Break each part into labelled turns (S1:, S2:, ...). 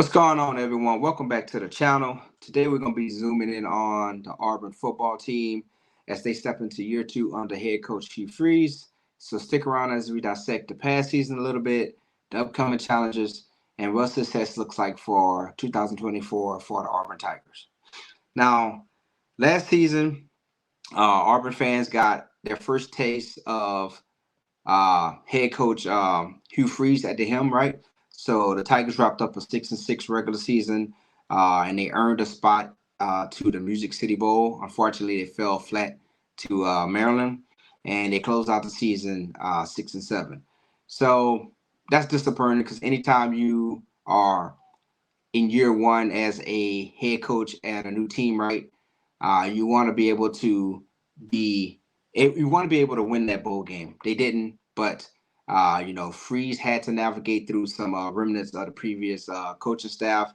S1: What's going on, everyone? Welcome back to the channel. Today, we're going to be zooming in on the Auburn football team as they step into year two under head coach Hugh Freeze. So stick around as we dissect the past season a little bit, the upcoming challenges, and what success looks like for 2024 for the Auburn Tigers. Now, last season, Auburn fans got their first taste of head coach Hugh Freeze at the helm, right? So the Tigers wrapped up a 6-6 regular season, and they earned a spot to the Music City Bowl. Unfortunately, they fell flat to Maryland, and they closed out the season 6-7. So that's disappointing because anytime you are in year one as a head coach at a new team, right? You want to be able to you want to be able to win that bowl game. They didn't, but Freeze had to navigate through some remnants of the previous coaching staff,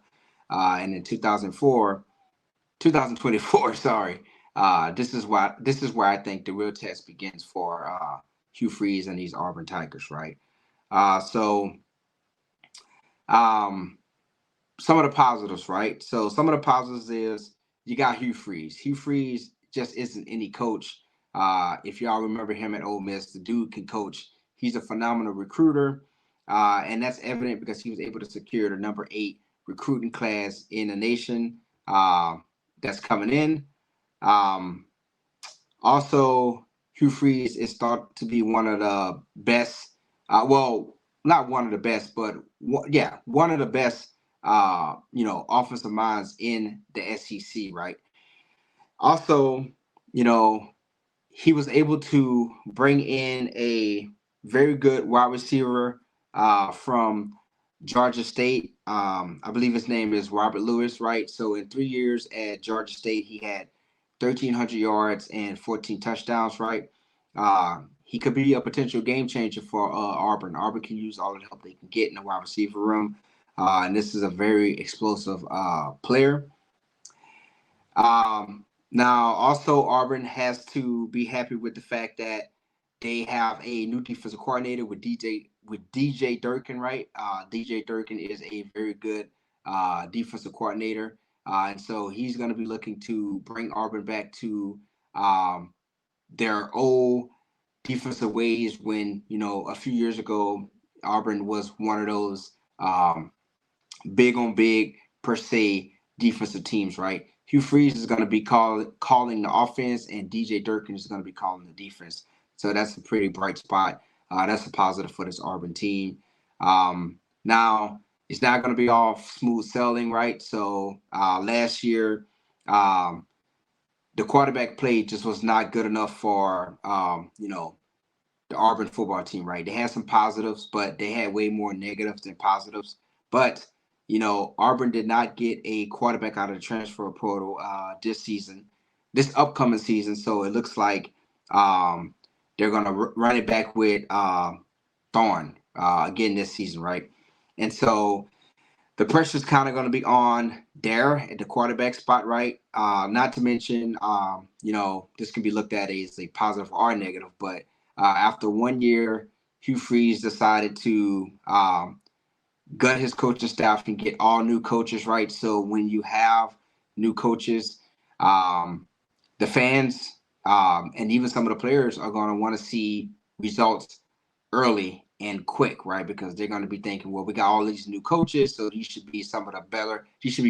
S1: and in 2024, sorry. This is where I think the real test begins for Hugh Freeze and these Auburn Tigers, right? So some of the positives, right? So some of the positives is you got Hugh Freeze. Hugh Freeze just isn't any coach. If y'all remember him at Ole Miss, the dude can coach. He's a phenomenal recruiter, and that's evident because he was able to secure the number 8 recruiting class in the nation that's coming in. Also, Hugh Freeze is thought to be one of the best. Not one of the best, but one of the best. Offensive minds in the SEC, right? Also, he was able to bring in a very good wide receiver from Georgia State. I believe his name is Robert Lewis, right? So in 3 years at Georgia State, he had 1,300 yards and 14 touchdowns, right? He could be a potential game changer for Auburn. Auburn can use all the help they can get in the wide receiver room. And this is a very explosive player. Now, also, Auburn has to be happy with the fact that they have a new defensive coordinator with DJ Durkin, right? DJ Durkin is a very good defensive coordinator, and so he's going to be looking to bring Auburn back to their old defensive ways. When a few years ago, Auburn was one of those big on big per se defensive teams, right? Hugh Freeze is going to be calling the offense, and DJ Durkin is going to be calling the defense. So that's a pretty bright spot. That's a positive for this Auburn team. Now, it's not going to be all smooth sailing, right? So last year, the quarterback play just was not good enough for, the Auburn football team, right? They had some positives, but they had way more negatives than positives. But Auburn did not get a quarterback out of the transfer portal this upcoming season. So it looks like they're going to run it back with Thorne again this season, right? And so the pressure's kind of going to be on there at the quarterback spot, right? Not to mention, this can be looked at as a positive or negative, but after 1 year, Hugh Freeze decided to gut his coaching staff and get all new coaches, right? So when you have new coaches, the fans and even some of the players are going to want to see results early and quick, right? Because they're going to be thinking, well, we got all these new coaches, so these should be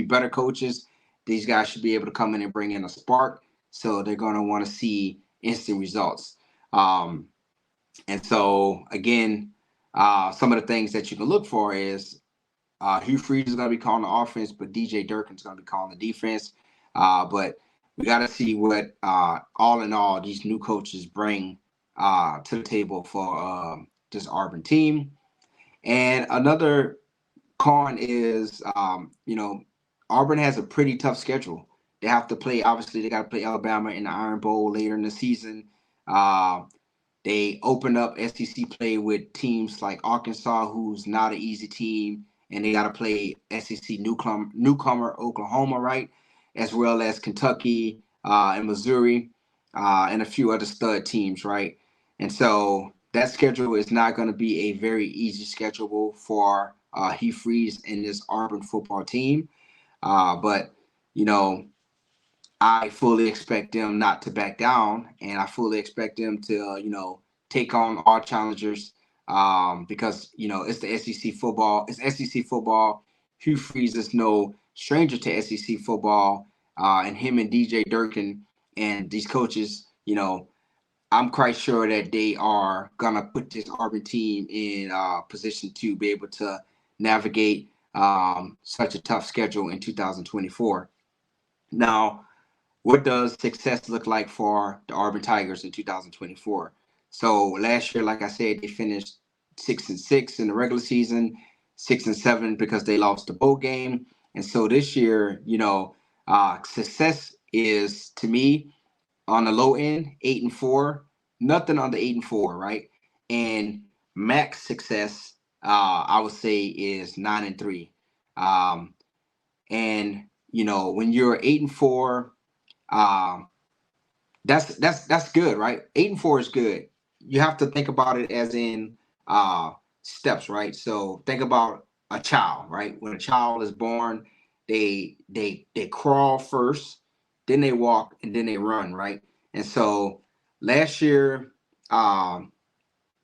S1: better coaches. These guys should be able to come in and bring in a spark. So they're going to want to see instant results. And so, again, some of the things that you can look for is Hugh Freeze is going to be calling the offense, but DJ Durkin is going to be calling the defense. But we got to see what, all in all, these new coaches bring to the table for this Auburn team. And another con is, Auburn has a pretty tough schedule. They have to play, obviously, they got to play Alabama in the Iron Bowl later in the season. They open up SEC play with teams like Arkansas, who's not an easy team, and they got to play SEC newcomer Oklahoma, right, as well as Kentucky and Missouri and a few other stud teams, right? And so that schedule is not going to be a very easy schedule for Hugh Freeze and this Auburn football team. But you know, I fully expect them not to back down, and I fully expect them to, take on all challengers, because it's the SEC football. It's SEC football. Hugh Freeze is no stranger to SEC football, and him and DJ Durkin and these coaches. I'm quite sure that they are gonna put this Auburn team in position to be able to navigate such a tough schedule in 2024. Now, what does success look like for the Auburn Tigers in 2024? So last year, like I said, they finished 6-6 in the regular season, 6-7 because they lost the bowl game. And so this year, success is, to me, on the low end, 8-4, nothing on the 8-4, right? And max success, I would say, is 9-3. Um, and when you're 8-4, um, that's good, right? 8-4 is good. You have to think about it as in steps, right? So think about a child, right? When a child is born, they crawl first, then they walk, and then they run, right? And so last year um,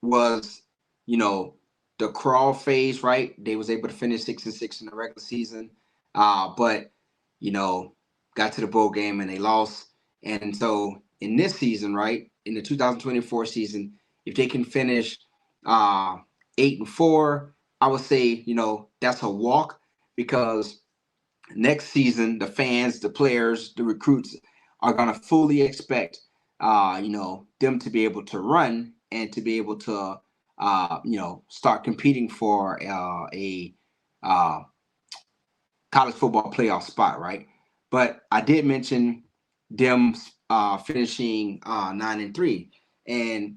S1: was, you know, the crawl phase, right? They was able to finish 6-6 in the regular season, but you know, got to the bowl game and they lost. And so in this season, right, in the 2024 season, if they can finish uh, 8-4, I would say, that's a walk, because next season the fans, the players, the recruits are going to fully expect them to be able to run and to be able to start competing for a uh, college football playoff spot, right? But I did mention them finishing 9-3, and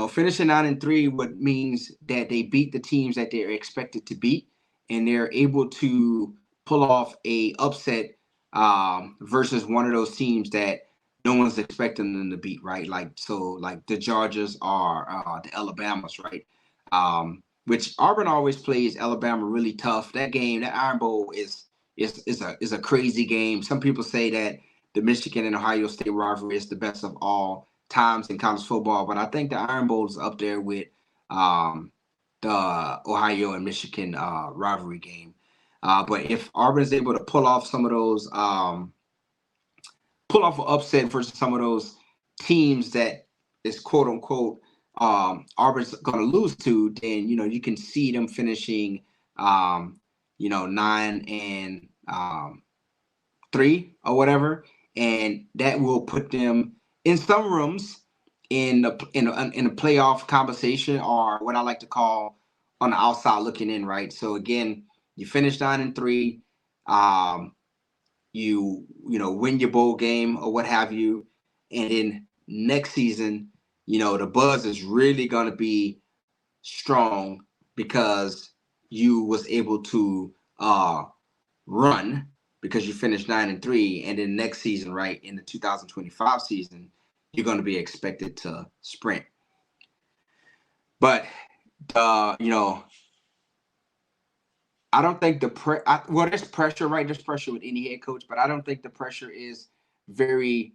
S1: finishing 9-3 what means that they beat the teams that they're expected to beat, and they're able to pull off a upset versus one of those teams that no one's expecting them to beat, right? Like the Georgias are the Alabamas, right? Which Auburn always plays Alabama really tough. That game, that Iron Bowl is a crazy game. Some people say that the Michigan and Ohio State rivalry is the best of all times in college football, but I think the Iron Bowl is up there with um, the Ohio and Michigan rivalry game. But if Auburn is able to pull off some of those, pull off an upset versus some of those teams that is quote unquote Auburn's going to lose to, then you can see them finishing 9-3 or whatever, and that will put them in some rooms in a playoff conversation, or what I like to call on the outside looking in, right? So again, you finish 9-3, win your bowl game or what have you, and then next season, the buzz is really going to be strong because you was able to run, because you finished 9-3, and then next season, right, in the 2025 season, you're going to be expected to sprint. But I don't think there's pressure, right? There's pressure with any head coach, but I don't think the pressure is very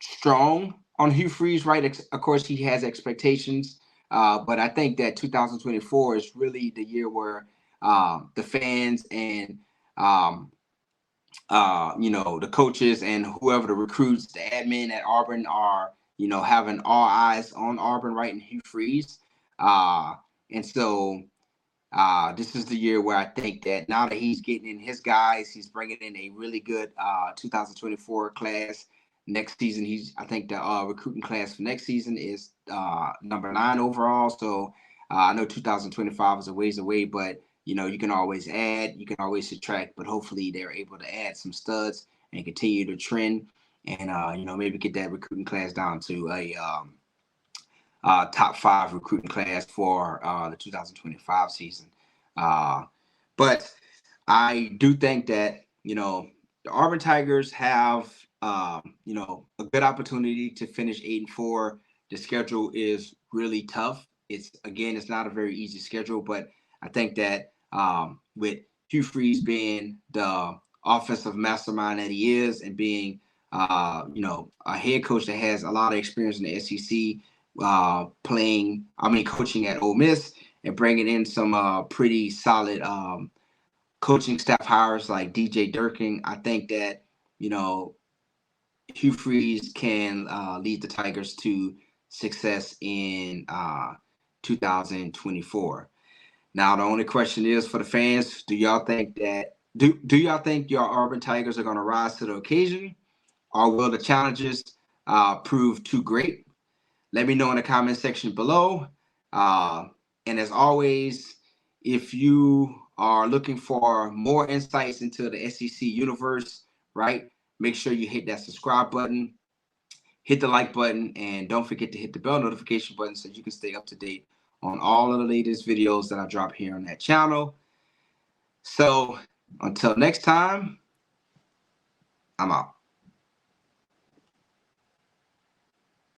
S1: strong on Hugh Freeze, right? Of course, he has expectations, but I think that 2024 is really the year where the fans and the coaches and whoever the recruits, the admin at Auburn are, having all eyes on Auburn, right, and Hugh Freeze. And so this is the year where I think that now that he's getting in his guys, he's bringing in a really good 2024 class. Next season, I think the recruiting class for next season is number 9 overall. So I know 2025 is a ways away, but you can always add, you can always subtract, but hopefully they're able to add some studs and continue to trend, and maybe get that recruiting class down to a top 5 recruiting class for the 2025 season. But I do think that the Auburn Tigers have a good opportunity to finish 8-4. the schedule is really tough. It's not a very easy schedule, but I think that with Hugh Freeze being the offensive mastermind that he is, and being a head coach that has a lot of experience in the SEC, coaching at Ole Miss and bringing in some pretty solid coaching staff hires like DJ Durkin, I think that Hugh Freeze can lead the Tigers to success in 2024. Now, the only question is for the fans: do y'all think your Auburn Tigers are going to rise to the occasion, or will the challenges prove too great? Let me know in the comment section below. And as always, if you are looking for more insights into the SEC universe, right, make sure you hit that subscribe button, hit the like button, and don't forget to hit the bell notification button so you can stay up to date on all of the latest videos that I drop here on that channel. So until next time, I'm out.